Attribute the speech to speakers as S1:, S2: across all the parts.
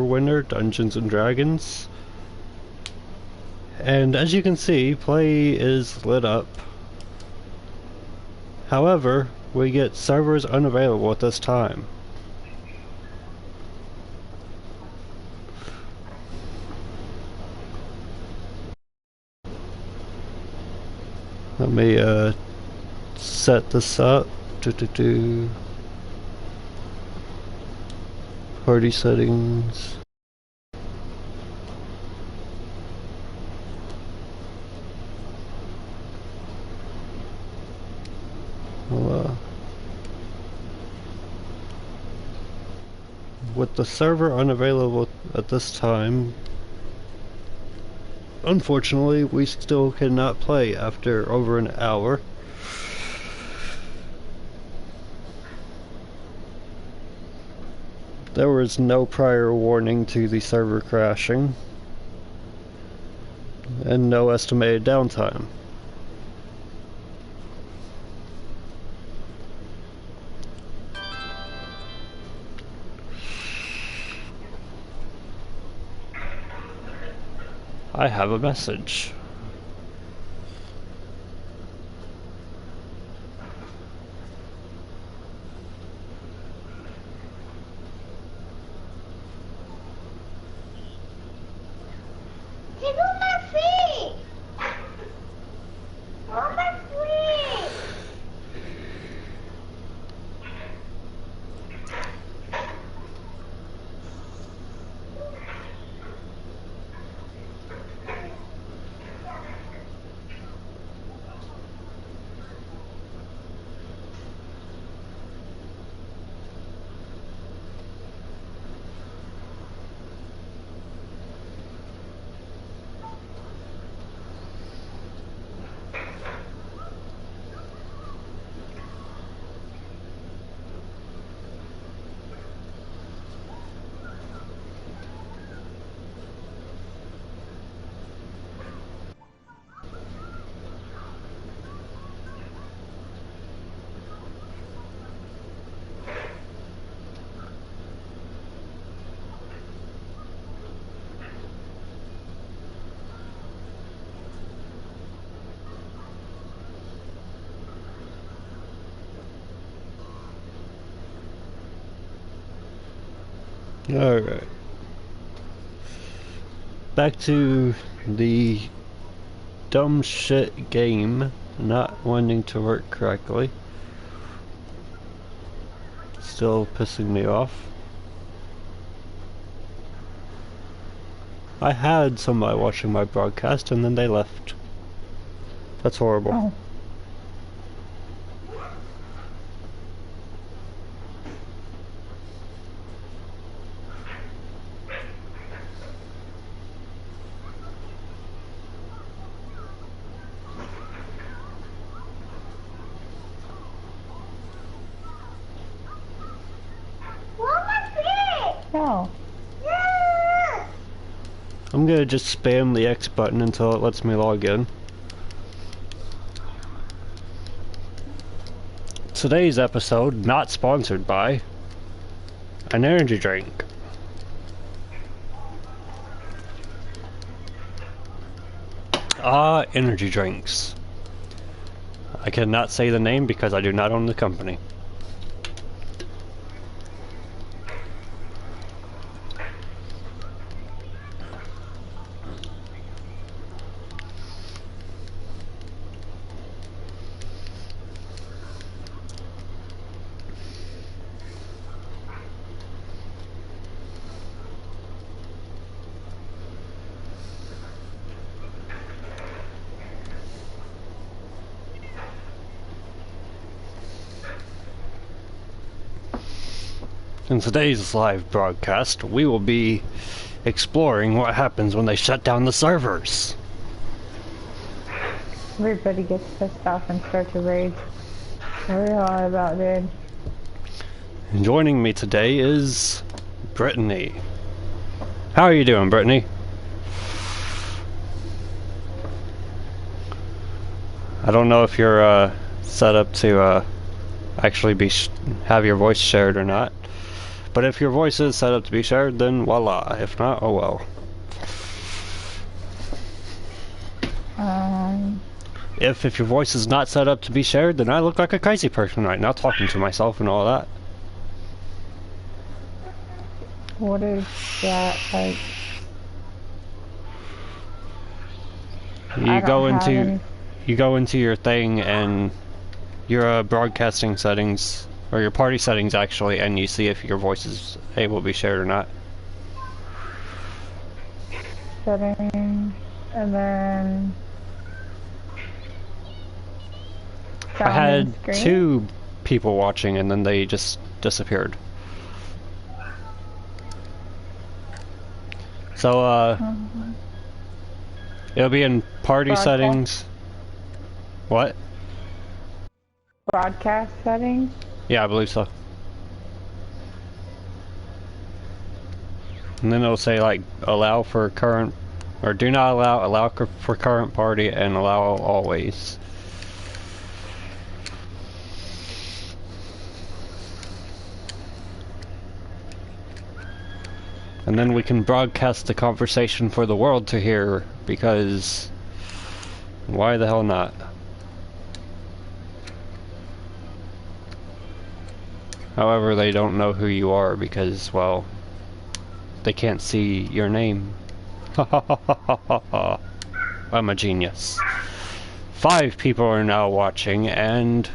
S1: winner, Dungeons and Dragons. And as you can see, play is lit up. However, we get servers unavailable at this time. Let me set this up. Party settings. With the server unavailable at this time, unfortunately, we still cannot play after over an hour. There was no prior warning to the server crashing, and no estimated downtime. I have a message. Alright. Back to the dumb shit game not wanting to work correctly. Still pissing me off. I had somebody watching my broadcast and then they left. That's horrible.
S2: Oh. Oh.
S1: I'm gonna just spam the X button until it lets me log in. Today's episode, not sponsored by an energy drink. Energy drinks. I cannot say the name because I do not own the company. In today's live broadcast, we will be exploring what happens when they shut down the servers.
S2: Everybody gets pissed off and starts a raid. What are you all about, dude?
S1: And joining me today is Brittany. How are you doing, Brittany? I don't know if you're set up to actually have your voice shared or not. But if your voice is set up to be shared, then voila. If not, oh well. If your voice is not set up to be shared, then I look like a crazy person right now talking to myself and all that.
S2: What is that like?
S1: You go into your thing and your broadcasting settings, or your party settings actually, and you see if your voice is able to be shared or not.
S2: Settings, and then
S1: I had
S2: screen?
S1: 2 people watching and then they just disappeared. So, it'll be in party
S2: Broadcast?
S1: settings. What?
S2: Broadcast settings?
S1: Yeah, I believe so. And then it'll say like allow for current, or do not allow, allow for current party, and allow always. And then we can broadcast the conversation for the world to hear, because why the hell not? However, they don't know who you are because, well, they can't see your name. I'm a genius. 5 people are now watching, and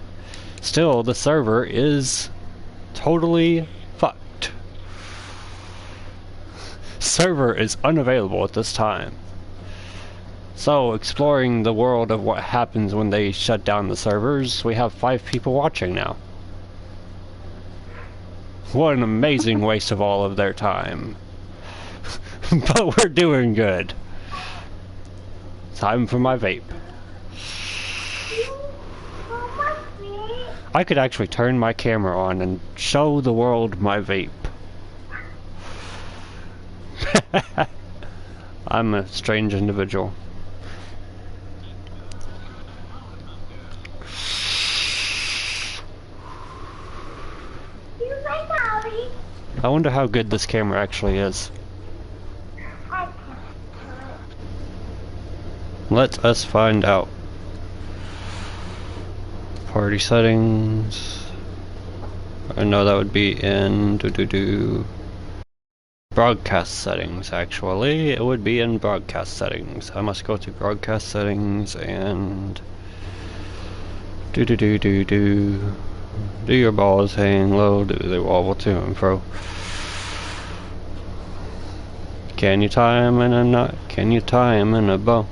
S1: still the server is totally fucked. Server is unavailable at this time. So, exploring the world of what happens when they shut down the servers, we have 5 people watching now. What an amazing waste of all of their time. But we're doing good. Time for my vape. I could actually turn my camera on and show the world my vape. I'm a strange individual. I wonder how good this camera actually is. Let us find out. Party settings. I know that would be in broadcast settings. Actually, it would be in broadcast settings. I must go to broadcast settings and do your balls hang low? Do they wobble to and fro? Can you tie 'em in a knot? Can you tie 'em in a bow?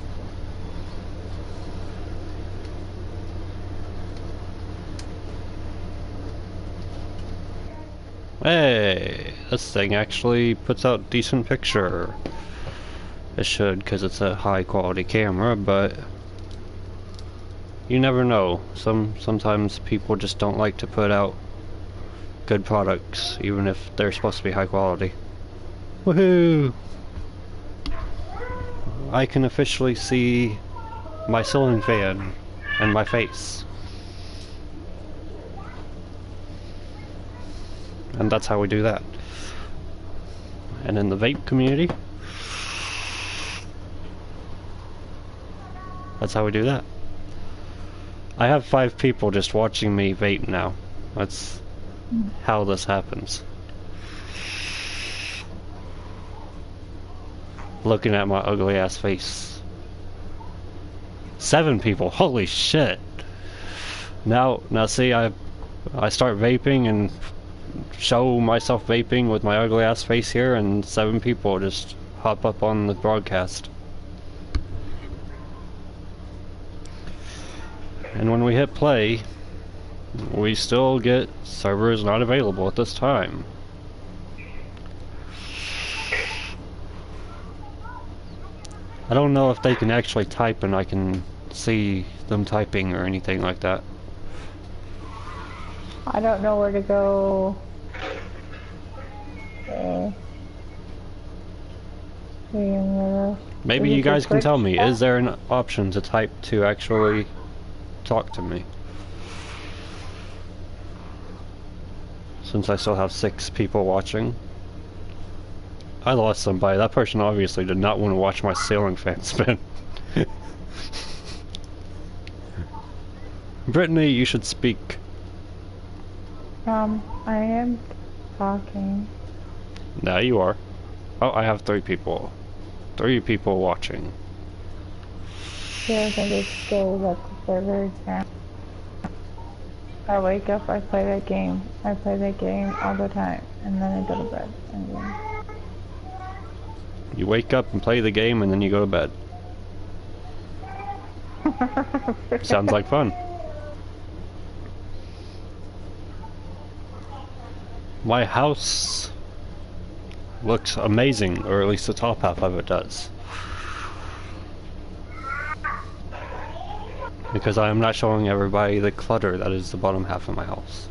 S1: Hey, this thing actually puts out decent picture. It should, because it's a high quality camera, but you never know. Sometimes people just don't like to put out good products, even if they're supposed to be high quality. Woohoo! I can officially see my ceiling fan and my face. And that's how we do that. And in the vape community, that's how we do that. I have 5 people just watching me vape now. That's how this happens. Looking at my ugly ass face. 7 people, holy shit. Now see, I start vaping and show myself vaping with my ugly ass face here, and 7 people just hop up on the broadcast. And when we hit play, we still get servers not available at this time. I don't know if they can actually type and I can see them typing or anything like that.
S2: I don't know where to go.
S1: Maybe you guys can tell me, is there an option to type to actually talk to me? since I still have 6 people watching. I lost somebody. That person obviously did not want to watch my ceiling fan spin. Brittany, you should speak.
S2: I am talking.
S1: Now you are. Oh, I have 3 people. 3 people watching.
S2: Yeah, I think it's still that the server is down. I wake up, I play that game. I play that game all the time, and then I go to bed.
S1: You wake up and play the game and then you go to bed. Sounds like fun. My house looks amazing, or at least the top half of it does. Because I am not showing everybody the clutter that is the bottom half of my house.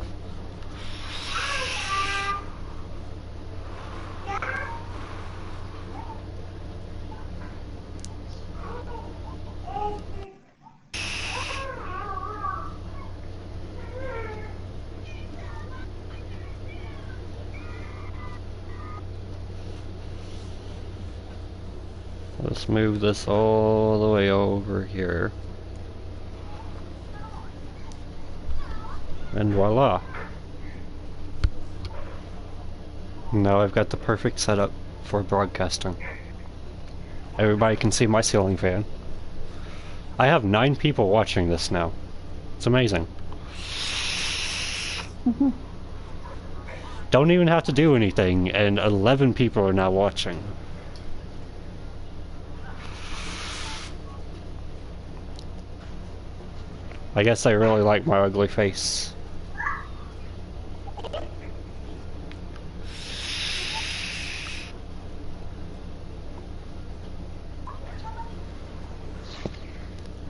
S1: Let's move this all the way over here. And voila. Now I've got the perfect setup for broadcasting. Everybody can see my ceiling fan. I have 9 people watching this now. It's amazing. Don't even have to do anything, and 11 people are now watching. I guess they really like my ugly face.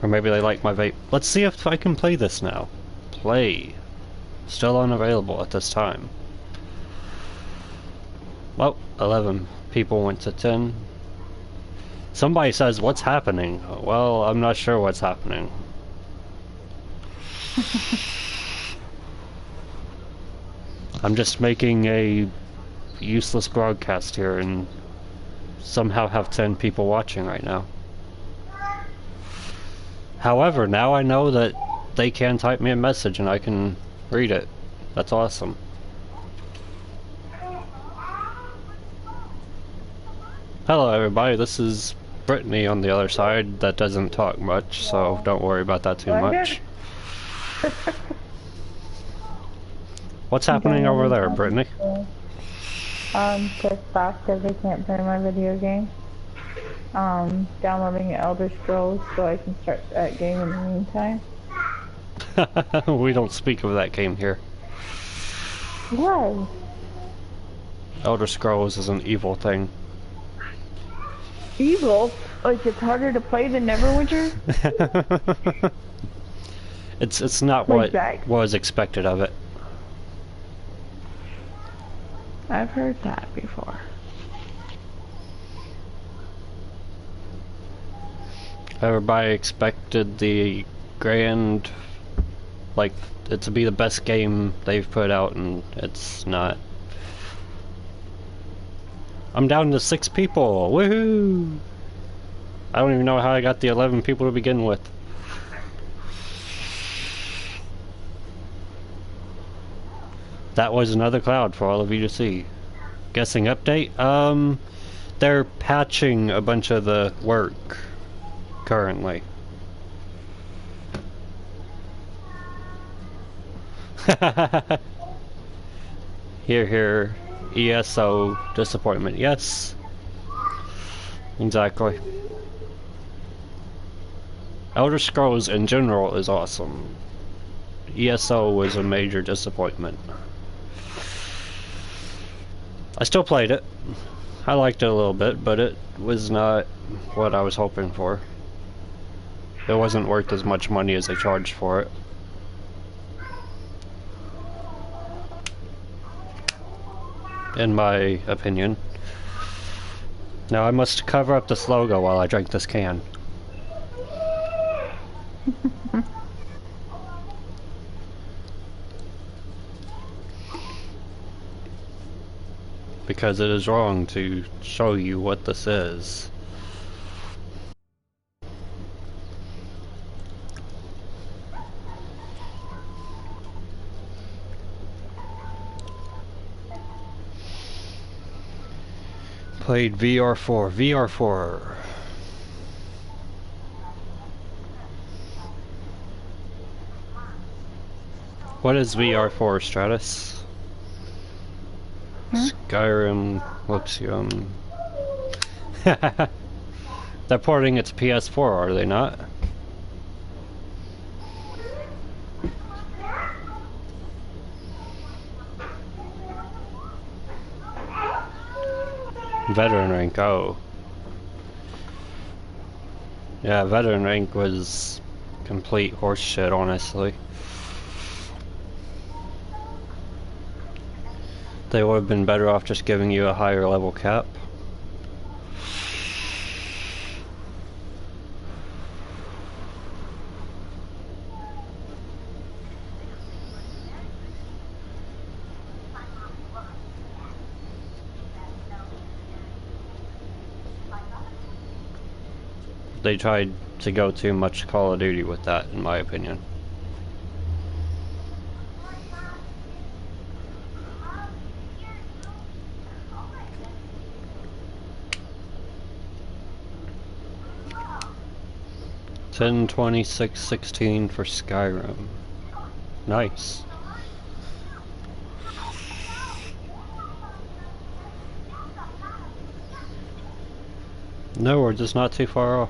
S1: Or maybe they like my vape. Let's see if I can play this now. Play. Still unavailable at this time. Well, 11 people went to 10. Somebody says, what's happening? Well, I'm not sure what's happening. I'm just making a useless broadcast here and somehow have 10 people watching right now. However, now I know that they can type me a message and I can read it. That's awesome. Hello everybody, this is Brittany on the other side that doesn't talk much, so don't worry about that too much. What's happening over there, Brittany?
S2: Pissed off because I can't play my video game. Downloading Elder Scrolls so I can start that game in the meantime.
S1: We don't speak of that game here.
S2: Why?
S1: Elder Scrolls is an evil thing.
S2: Evil? Like it's harder to play than Neverwinter?
S1: It's not what was expected of it.
S2: I've heard that before.
S1: Everybody expected the grand, like, it to be the best game they've put out, and it's not. I'm down to 6 people! Woohoo! I don't even know how I got the 11 people to begin with. That was another cloud for all of you to see. Guessing update? They're patching a bunch of the work currently. Here, ESO disappointment. Yes, exactly. Elder Scrolls in general is awesome. ESO was a major disappointment. I still played it. I liked it a little bit, but it was not what I was hoping for. It wasn't worth as much money as they charged for it. In my opinion. Now I must cover up this logo while I drink this can. because it is wrong to show you what this is. Played VR4. VR4. What is VR4, Stratus? Skyrim looks yum. They're porting it to PS4, are they not? Veteran rank, oh. Yeah, veteran rank was complete horseshit, honestly. They would have been better off just giving you a higher level cap. They tried to go too much Call of Duty with that, in my opinion. $10.26.16 for Skyrim. Nice. No, we're just not too far off.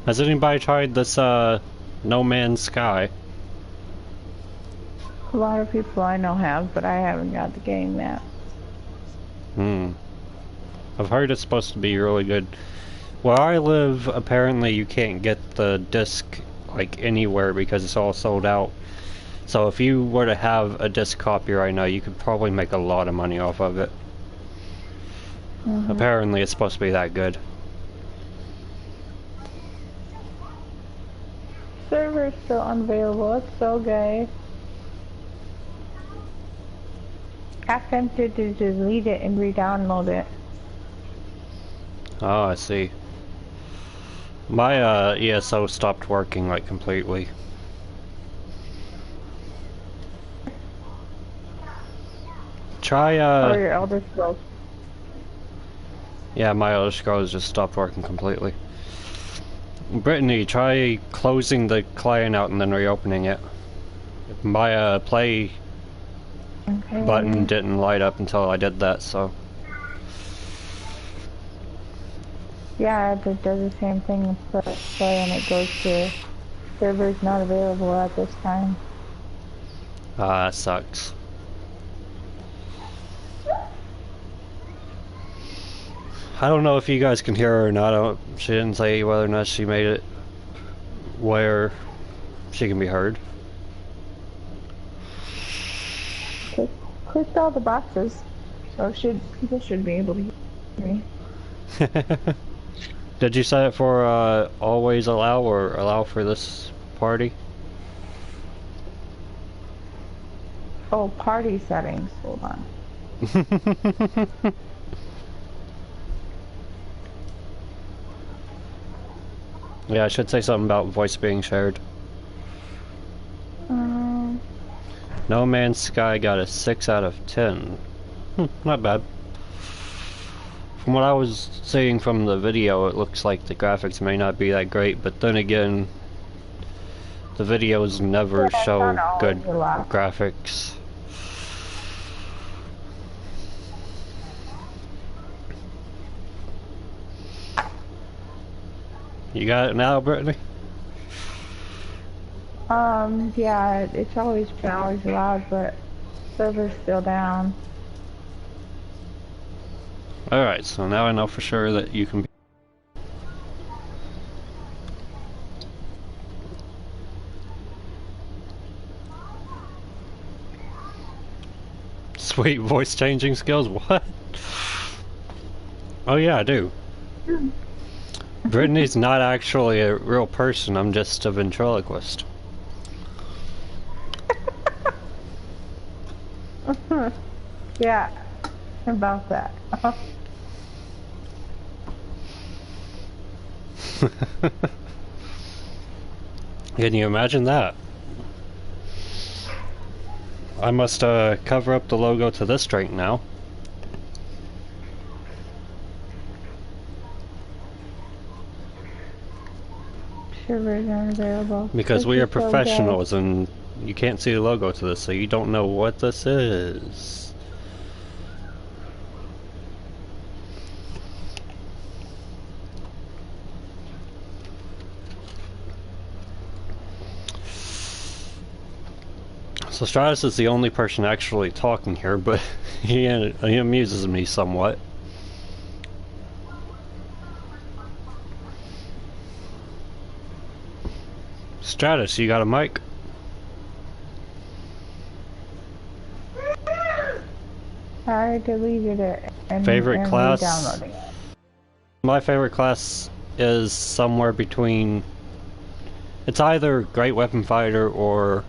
S1: Has anybody tried this, No Man's Sky?
S2: A lot of people I know have, but I haven't got the game yet.
S1: I've heard it's supposed to be really good. Where I live, apparently you can't get the disc, like, anywhere because it's all sold out. So if you were to have a disc copy right now, you could probably make a lot of money off of it. Apparently it's supposed to be that good.
S2: Server's still unavailable, it's so gay. I'm tempted to delete it and re-download it.
S1: Oh, I see. My ESO stopped working, like, completely. Try,
S2: Or your Elder Scrolls.
S1: Yeah, my Elder Scrolls just stopped working completely. Brittany, try closing the client out and then reopening it. My play button didn't light up until I did that, so.
S2: Yeah, it does the same thing with play and it goes to servers not available at this time.
S1: Ah, that sucks. I don't know if you guys can hear her or not. She didn't say whether or not she made it where she can be heard.
S2: Clicked all the boxes, so people should be able to hear me.
S1: Did you set it for always allow or allow for this party?
S2: Oh, party settings. Hold on.
S1: Yeah, I should say something about voice being shared. No Man's Sky got a 6 out of 10. Not bad. From what I was seeing from the video, it looks like the graphics may not be that great, but then again, the videos never show good graphics. You got it now, Brittany?
S2: Yeah, it's always been always allowed, but server's still down.
S1: Alright, so now I know for sure that you can be. Sweet voice changing skills? What? Oh yeah, I do. Brittany's not actually a real person, I'm just a ventriloquist.
S2: Yeah, about that.
S1: Can you imagine that? I must cover up the logo to this drink now.
S2: Servers aren't available.
S1: Because
S2: This
S1: we are
S2: is so gay.
S1: professionals and you can't see the logo to this, so you don't know what this is. So Stratus is the only person actually talking here, but he amuses me somewhat. Stratus, you got a mic?
S2: I deleted it and
S1: Favorite
S2: am
S1: class?
S2: re-downloading it.
S1: My favorite class is somewhere between... It's either Great Weapon Fighter or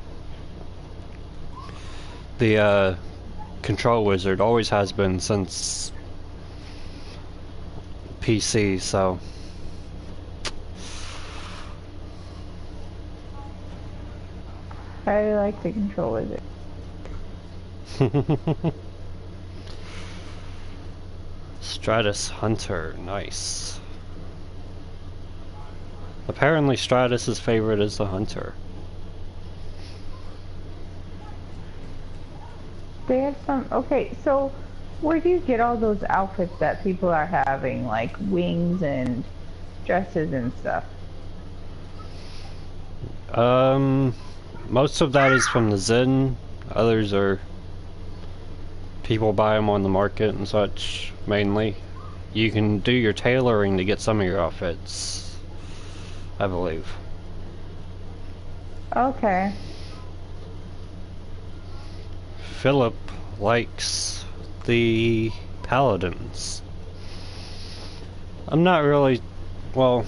S1: the Control Wizard. Always has been since PC, so...
S2: I like the control wizard.
S1: Stratus Hunter, nice. Apparently Stratus's favorite is the Hunter.
S2: They have some. Okay, so where do you get all those outfits that people are having, like wings and dresses and stuff?
S1: Most of that is from the Zen. Others are people buy them on the market and such, mainly. You can do your tailoring to get some of your outfits, I believe.
S2: Okay.
S1: Philip likes the Paladins. I'm not really, well,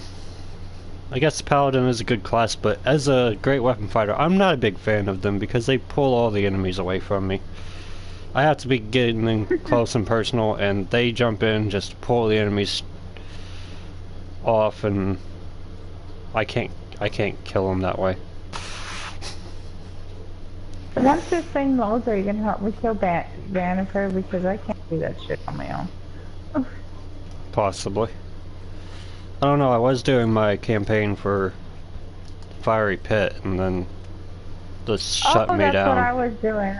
S1: I guess Paladin is a good class, but as a great weapon fighter, I'm not a big fan of them because they pull all the enemies away from me. I have to be getting in close and personal, and they jump in, just pull the enemies off, and I can't kill them that way.
S2: Once this thing loads, are you gonna help me kill Bannifer, because I can't do that shit on my own.
S1: Possibly. I don't know, I was doing my campaign for Fiery Pit, and then this shut me
S2: that's
S1: down.
S2: what I was doing.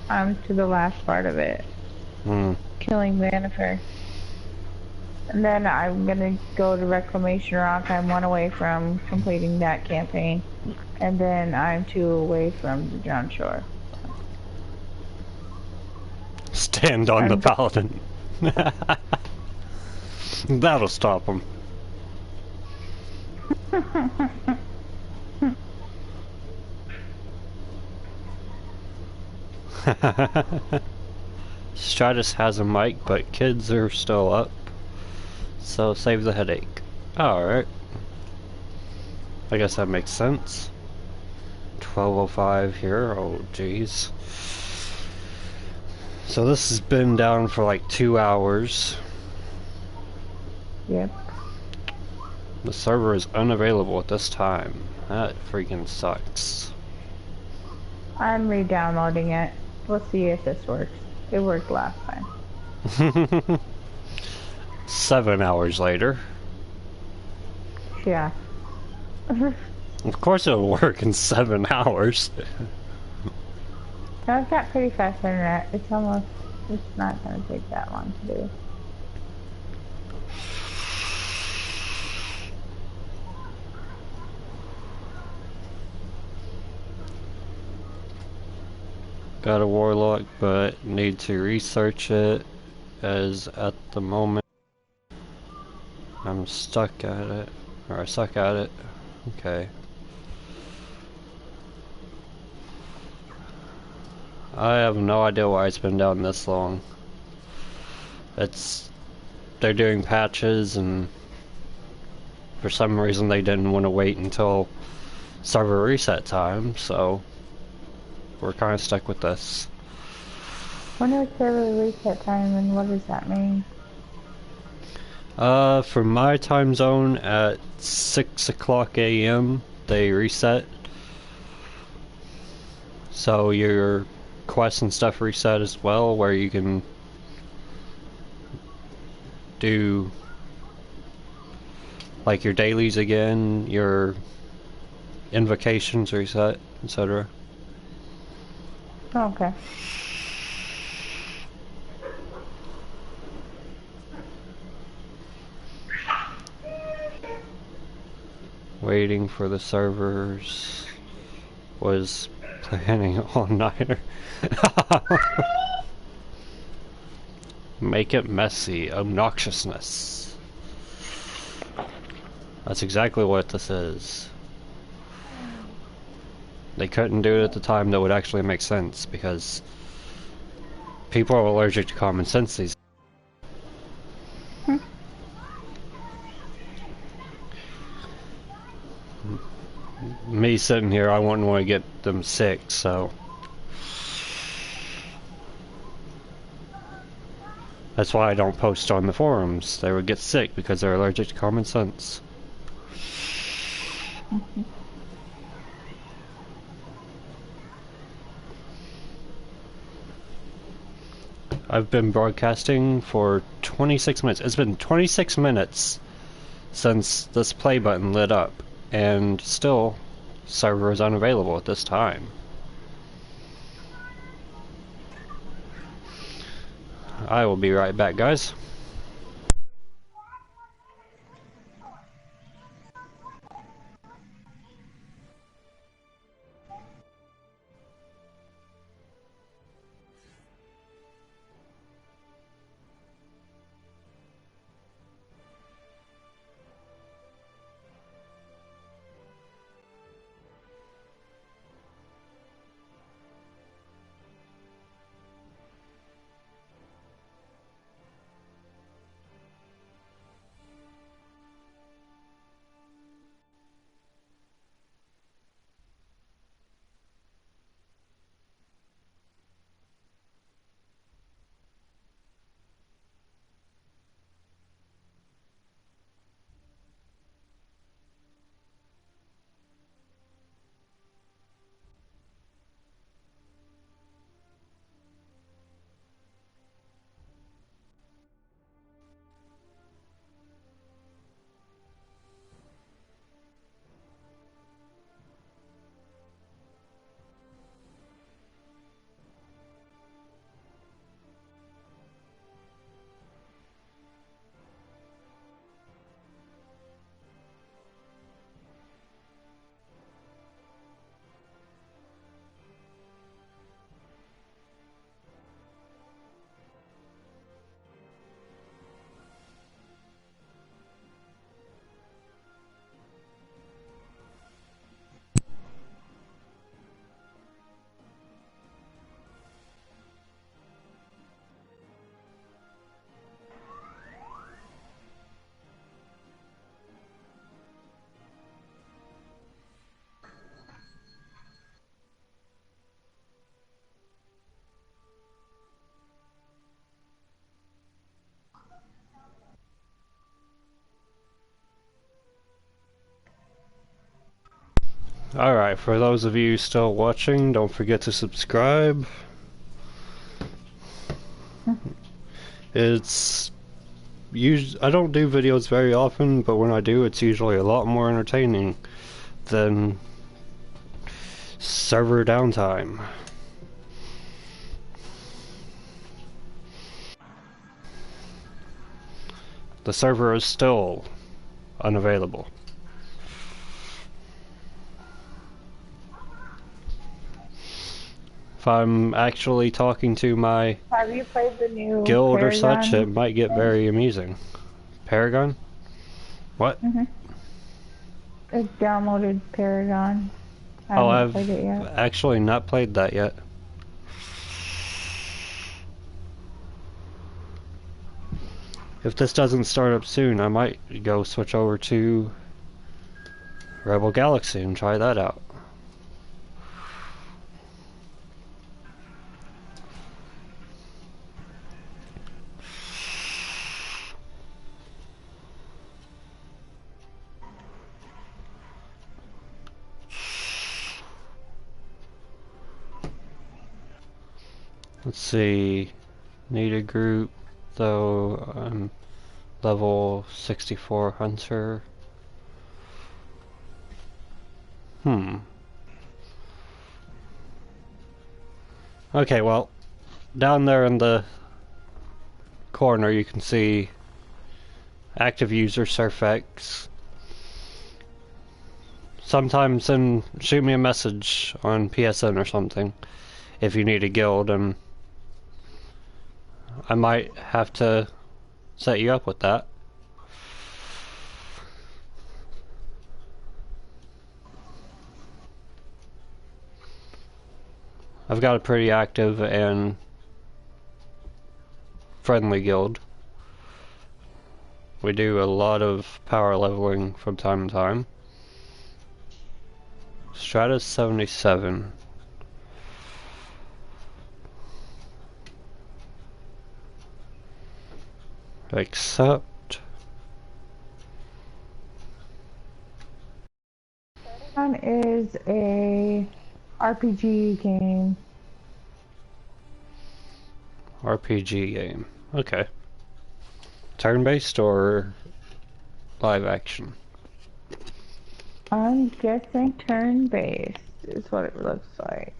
S2: I'm to the last part of it. Killing Bannifer. And then I'm gonna go to Reclamation Rock. I'm 1 away from completing that campaign. And then I'm 2 away from the Drowned Shore.
S1: Stand on the Paladin. That'll stop him. Stratus has a mic, but kids are still up. So save the headache. Alright. I guess that makes sense. 12:05 here, oh jeez. So this has been down for like 2 hours.
S2: Yep.
S1: The server is unavailable at this time. That freaking sucks.
S2: I'm re-downloading it. We'll see if this works. It worked last time.
S1: 7 hours later.
S2: Yeah.
S1: Of course it'll work in 7 hours.
S2: I've got pretty fast internet. It's not gonna take that long to do.
S1: Got a warlock, but need to research it, as at the moment I'm stuck at it, or I suck at it. Okay. I have no idea why it's been down this long. They're doing patches, and for some reason they didn't want to wait until server reset time, so we're kind of stuck with this.
S2: When is server reset time and what does that mean?
S1: For my time zone at 6 o'clock a.m. they reset. So your quests and stuff reset as well, where you can do like your dailies again, your invocations reset, etc.
S2: Okay.
S1: Waiting for the servers. Was planning all-nighter. Make it messy. Obnoxiousness. That's exactly what this is. They couldn't do it at the time that would actually make sense because people are allergic to common sense these days. Me sitting here, I wouldn't want to get them sick, so that's why I don't post on the forums. They would get sick because they're allergic to common sense. I've been broadcasting for 26 minutes. It's been 26 minutes since this play button lit up, and still server is unavailable at this time. I will be right back, guys. Alright, for those of you still watching, don't forget to subscribe. It's I don't do videos very often, but when I do, it's usually a lot more entertaining than server downtime. The server is still unavailable. If I'm actually talking to my
S2: Have you played the new
S1: guild
S2: Paragon?
S1: or such, it might get very amusing. Paragon? What?
S2: I downloaded Paragon. I
S1: Oh,
S2: haven't
S1: I've
S2: played it yet.
S1: actually not played that yet. If this doesn't start up soon, I might go switch over to Rebel Galaxy and try that out. Let's see. Need a group, though. I'm level 64 hunter. Okay, well, down there in the corner you can see active user Serphx. Sometimes shoot me a message on PSN or something if you need a guild, and I might have to set you up with that. I've got a pretty active and friendly guild. We do a lot of power leveling from time to time. Stratus 77. Accept.
S2: One is a RPG game.
S1: RPG game. Okay. Turn-based or live action?
S2: I'm guessing turn-based is what it looks like.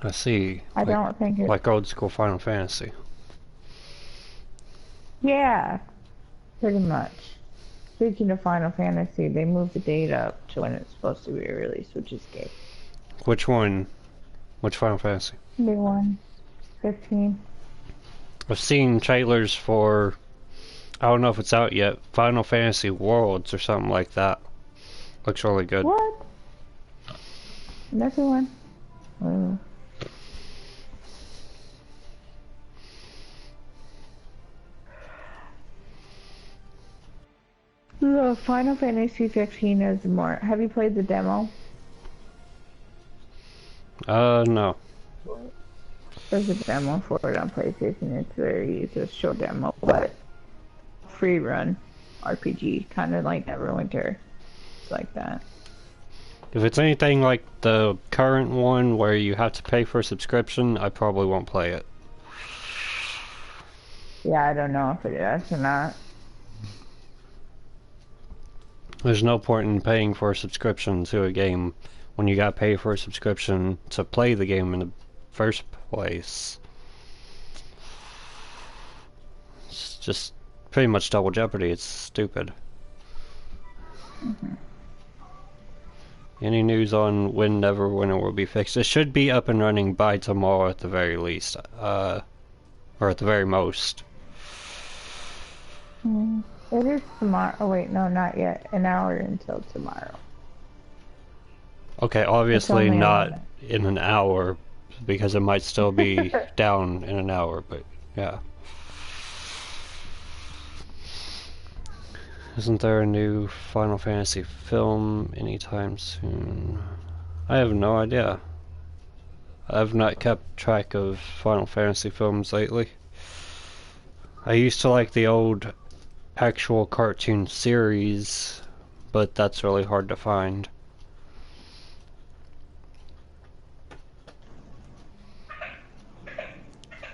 S1: I see.
S2: I don't think it's...
S1: Like old school Final Fantasy.
S2: Yeah, pretty much. Speaking of Final Fantasy, they moved the date up to when it's supposed to be released, which is gay.
S1: Which one? Which Final Fantasy?
S2: New one. 15.
S1: I've seen trailers for, I don't know if it's out yet, Final Fantasy Worlds or something like that. Looks really good.
S2: What? That's the one. Oh. The Final Fantasy 15 is more. Have you played the demo?
S1: No.
S2: There's a demo for it on PlayStation. It's it's a short demo, but free run RPG, kind of like Neverwinter. It's like that.
S1: If it's anything like the current one where you have to pay for a subscription, I probably won't play it.
S2: Yeah, I don't know if it is or not.
S1: There's no point in paying for a subscription to a game when you gotta pay for a subscription to play the game in the first place. It's just pretty much double jeopardy. It's stupid. Any news on when Neverwinter will be fixed? It should be up and running by tomorrow at the very least. Or at the very most.
S2: It is tomorrow. Oh wait, no, not yet. An hour until tomorrow.
S1: Okay, obviously not in an hour, because it might still be down in an hour, but yeah. Isn't there a new Final Fantasy film anytime soon? I have no idea. I've not kept track of Final Fantasy films lately. I used to like the old actual cartoon series, but that's really hard to find.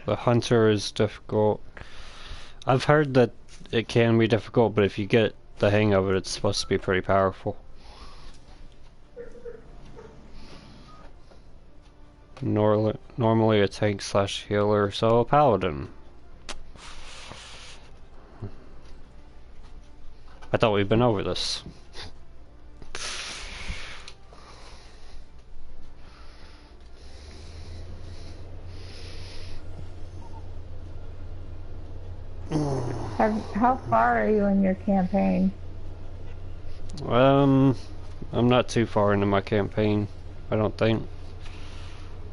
S1: The Hunter is difficult. I've heard that it can be difficult, but if you get the hang of it, it's supposed to be pretty powerful. Normally a tank slash healer, so a paladin. I thought we'd been over this.
S2: How far are you in your campaign?
S1: I'm not too far into my campaign, I don't think.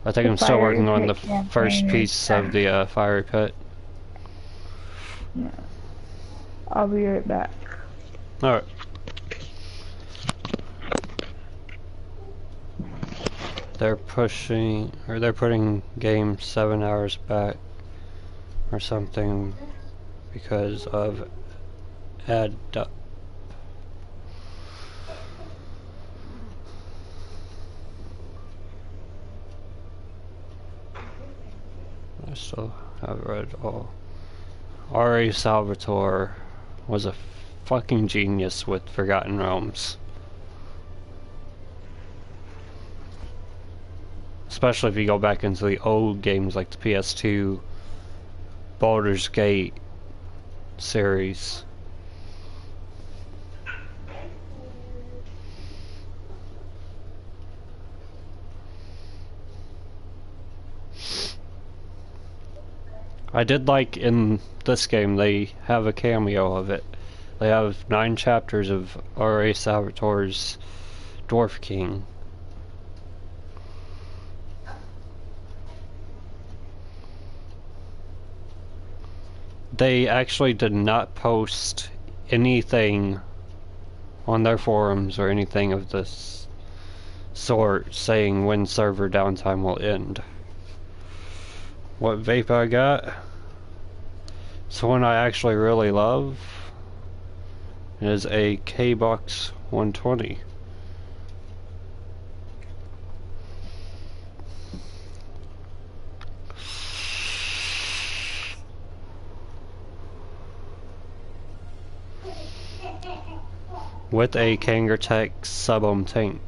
S1: I think I'm still working on the first piece of the fiery pit.
S2: Yeah. I'll be right back.
S1: Alright. They're pushing, or they're putting game 7 hours back or something because of add up. still have read all. R.A. Salvatore was a fucking genius with Forgotten Realms. Especially if you go back into the old games like the PS2 Baldur's Gate series. I did like in this game they have a cameo of it. They have 9 chapters of R.A. Salvatore's Dwarf King. They actually did not post anything on their forums or anything of this sort saying when server downtime will end. What vape I got? It's one I actually really love. It is a K-Box 120. With a Kangertech sub-ohm tank.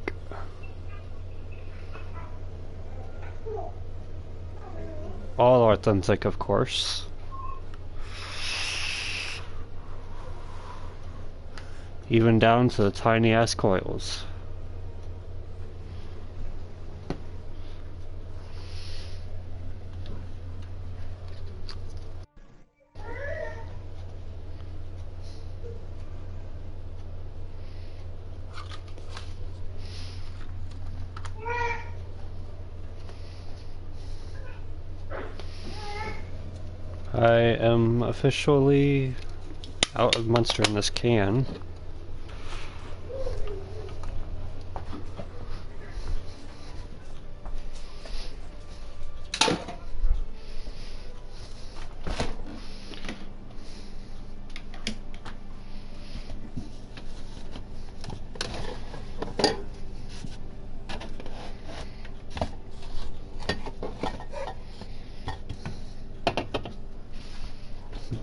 S1: All authentic, of course. Even down to the tiny ass coils. I am officially out of Monster in this can.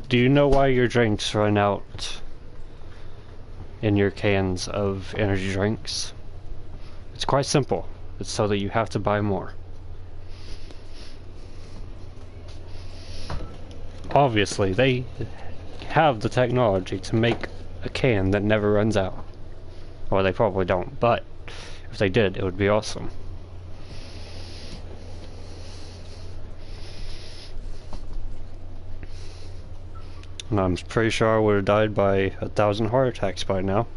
S1: Do you know why your drinks run out in your cans of energy drinks? It's quite simple. It's so that you have to buy more. Obviously, they have the technology to make a can that never runs out. Well, they probably don't, but if they did, it would be awesome. And I'm pretty sure I would have died by 1,000 heart attacks by now.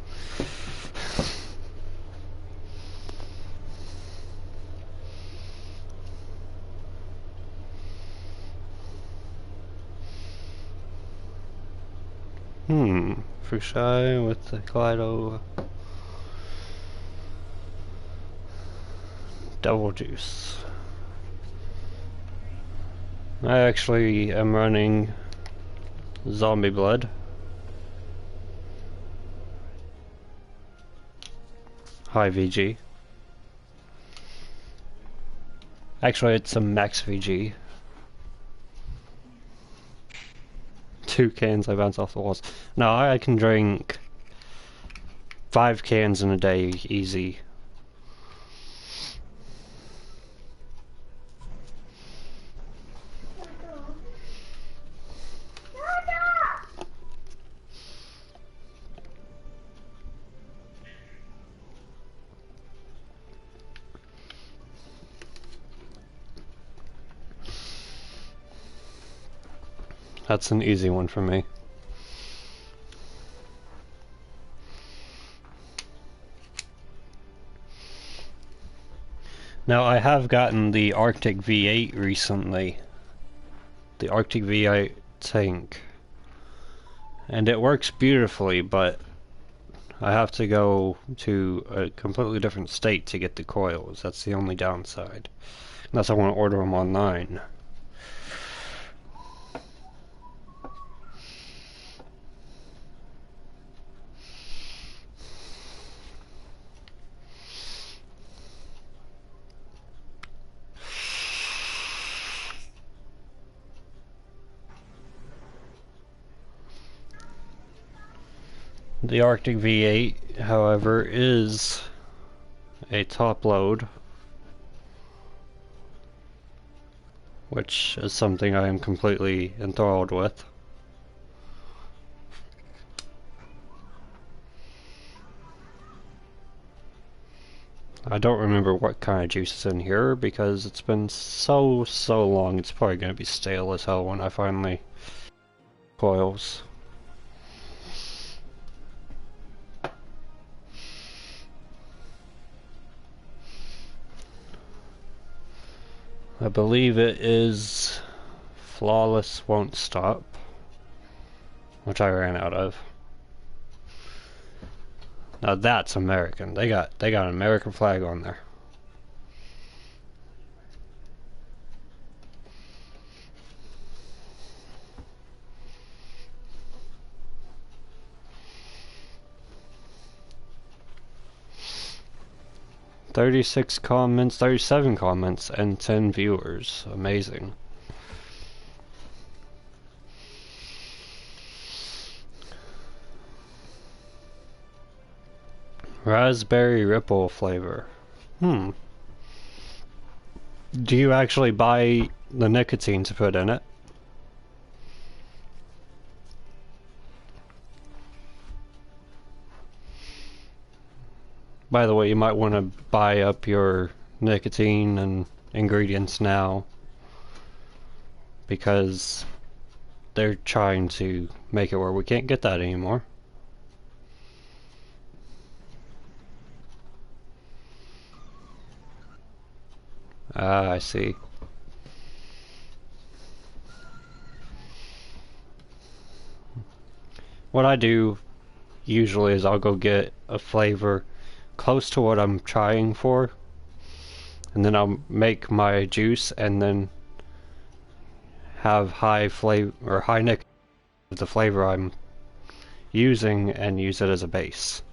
S1: Fuchsia with the Kaleido Devil Juice. I actually am running Zombie Blood. High VG. Actually, it's a max VG. 2 cans I bounce off the walls. No, I can drink 5 cans in a day easy. That's an easy one for me. Now I have gotten the Arctic V8 recently. The Arctic V8 tank. And it works beautifully, but I have to go to a completely different state to get the coils. That's the only downside. Unless I want to order them online. The Arctic V8, however, is a top load, which is something I am completely enthralled with. I don't remember what kind of juice is in here because it's been so long. It's probably going to be stale as hell when I finally coils. I believe it is Flawless Won't Stop, which I ran out of. Now that's American. They got an American flag on there. "36 comments, 37 comments, and 10 viewers. Amazing. Raspberry Ripple flavor. Do you actually buy the nicotine to put in it? By the way, you might want to buy up your nicotine and ingredients now, because they're trying to make it where we can't get that anymore. Ah, I see. What I do usually is I'll go get a flavor close to what I'm trying for, and then I'll make my juice and then have high flavor or high nicotine of the flavor I'm using and use it as a base.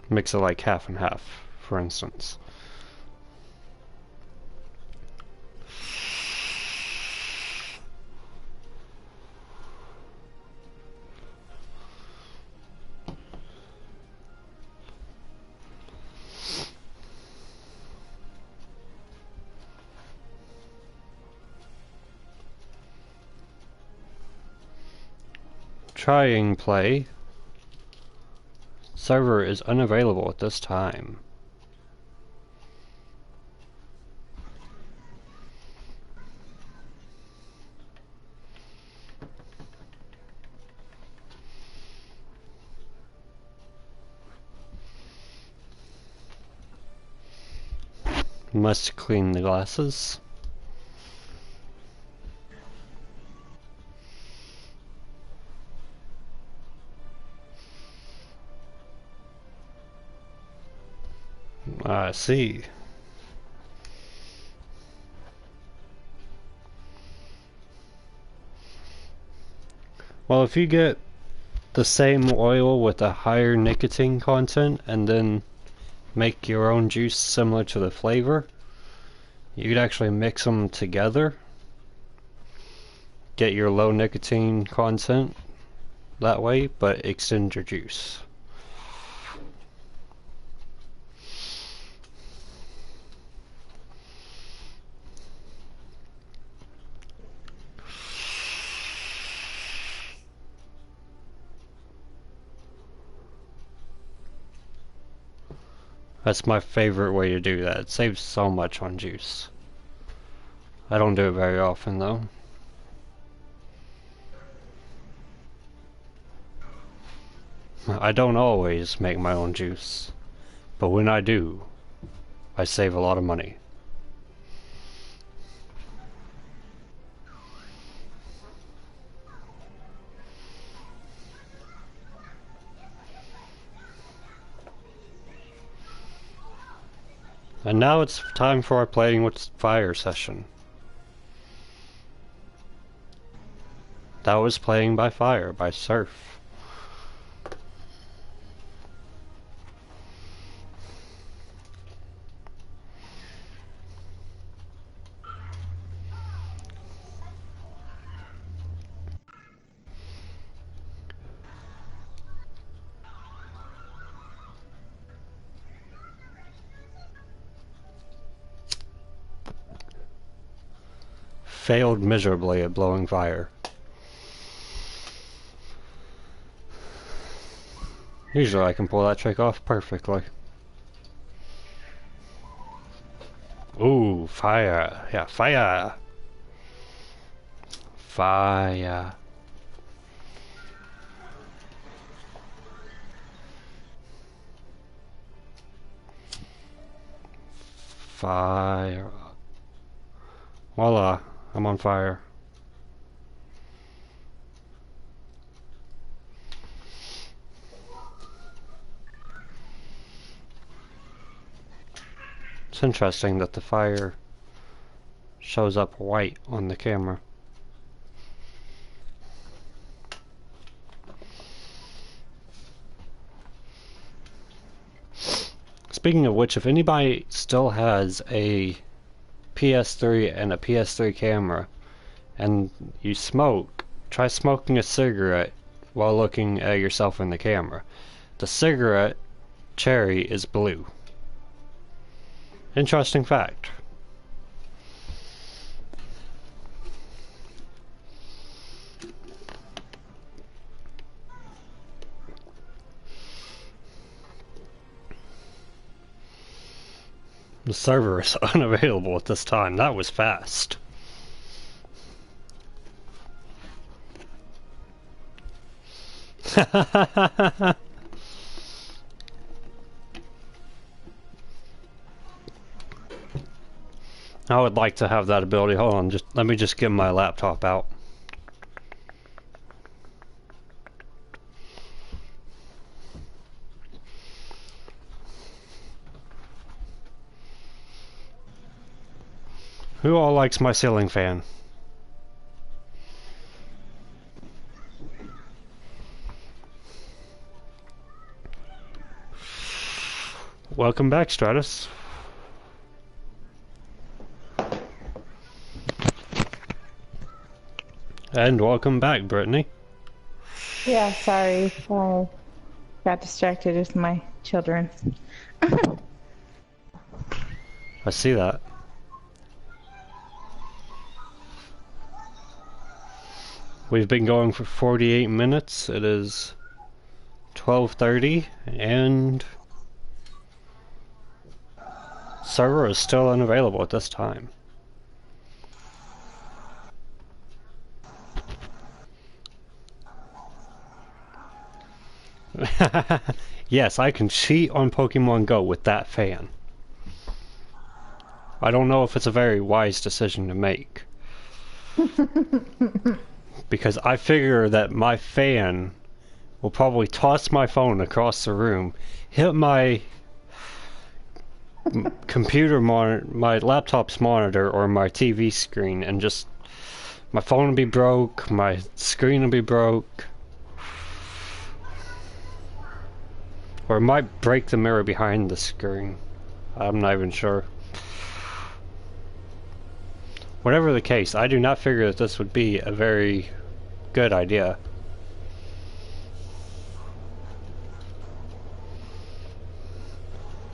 S1: Mix it like half and half, for instance. Trying play. Server is unavailable at this time. Must clean the glasses. I see. Well, if you get the same oil with a higher nicotine content and then make your own juice similar to the flavor, you could actually mix them together, get your low nicotine content that way, but extend your juice. That's my favorite way to do that. It saves so much on juice. I don't do it very often though. I don't always make my own juice, but when I do, I save a lot of money. And now it's time for our Playing with Fire session. That was Playing by Fire by Serphx. failed miserably at blowing fire. Usually I can pull that trick off perfectly. Ooh, fire. Yeah, fire. Fire. Fire. Voila, I'm on fire. It's interesting that the fire shows up white on the camera. Speaking of which, if anybody still has a PS3 and a PS3 camera and you smoke, try smoking a cigarette while looking at yourself in the camera. The cigarette cherry is blue. Interesting fact. The server is unavailable at this time. That was fast. I would like to have that ability. Hold on, let me get my laptop out. Who all likes my ceiling fan? Welcome back, Stratus. And welcome back, Brittany.
S2: Yeah, sorry. I got distracted with my children.
S1: I see that. We've been going for 48 minutes. It is 12:30 and server is still unavailable at this time. Yes, I can cheat on Pokemon Go with that fan. I don't know if it's a very wise decision to make. Because I figure that my fan will probably toss my phone across the room, hit my computer monitor, my laptop's monitor, or my TV screen, and just my phone will be broke, my screen will be broke. Or it might break the mirror behind the screen. I'm not even sure. Whatever the case, I do not figure that this would be a very good idea.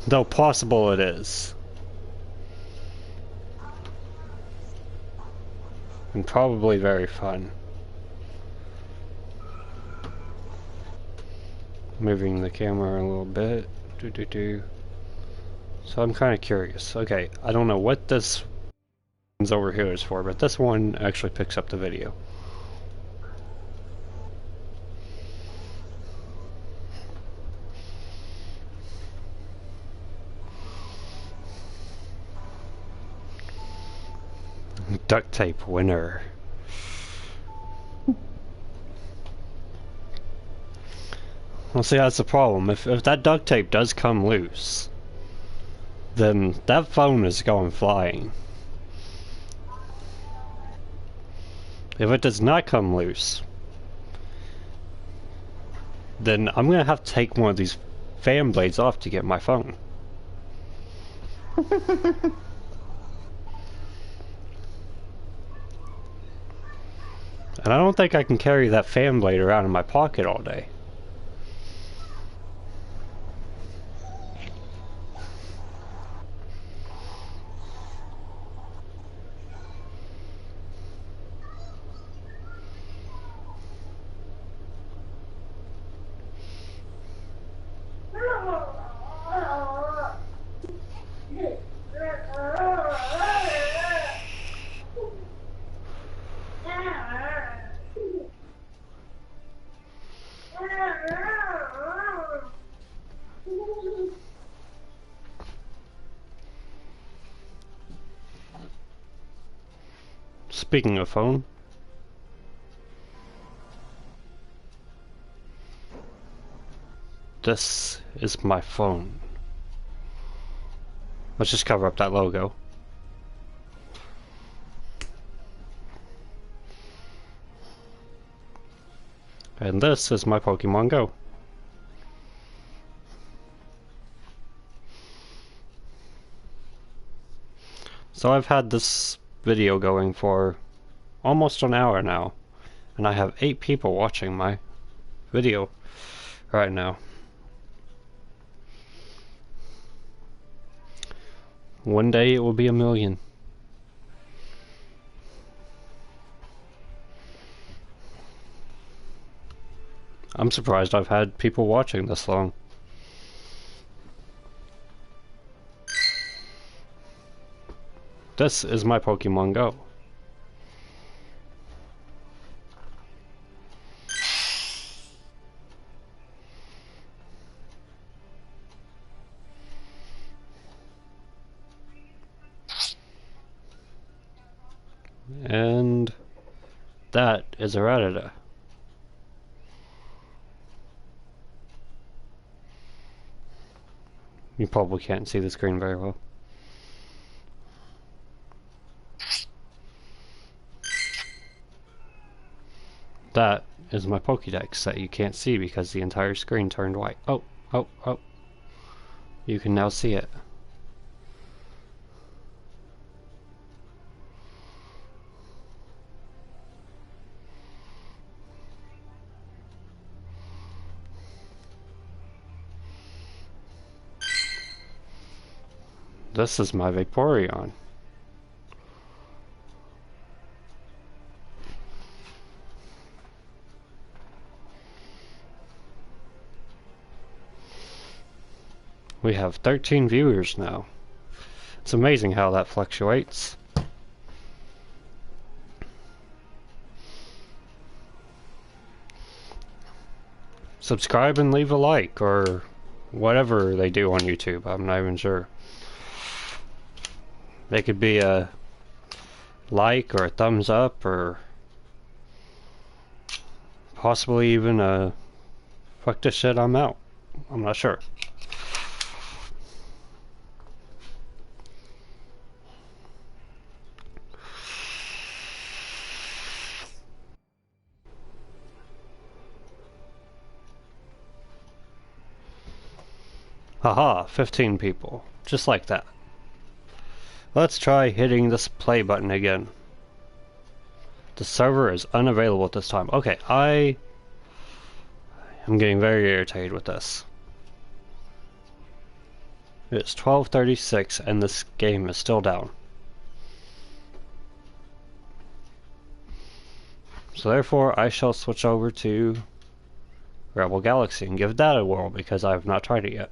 S1: Though possible it is. And probably very fun. Moving the camera a little bit. So I'm kind of curious. Okay, I don't know what this one's over here is for, but this one actually picks up the video. Duct tape winner. Well, see, that's the problem. If that duct tape does come loose, then that phone is going flying. If it does not come loose, then I'm gonna have to take one of these fan blades off to get my phone. And I don't think I can carry that fan blade around in my pocket all day. Speaking of phone, this is my phone. Let's just cover up that logo. And this is my Pokemon Go. So I've had this video going for almost an hour now, and I have 8 people watching my video right now. One day it will be 1 million. I'm surprised I've had people watching this long. This is my Pokemon Go. And that is a Rattata. You probably can't see the screen very well. That is my Pokédex that you can't see because the entire screen turned white. Oh, oh, oh. You can now see it. This is my Vaporeon. We have 13 viewers now. It's amazing how that fluctuates. Subscribe and leave a like, or whatever they do on YouTube, I'm not even sure. They could be a like or a thumbs up or possibly even a fuck this shit, I'm out. I'm not sure. Haha, 15 people. Just like that. Let's try hitting this play button again. The server is unavailable at this time. Okay, I am getting very irritated with this. It's 12:36 and this game is still down. So therefore I shall switch over to Rebel Galaxy and give that a whirl because I have not tried it yet.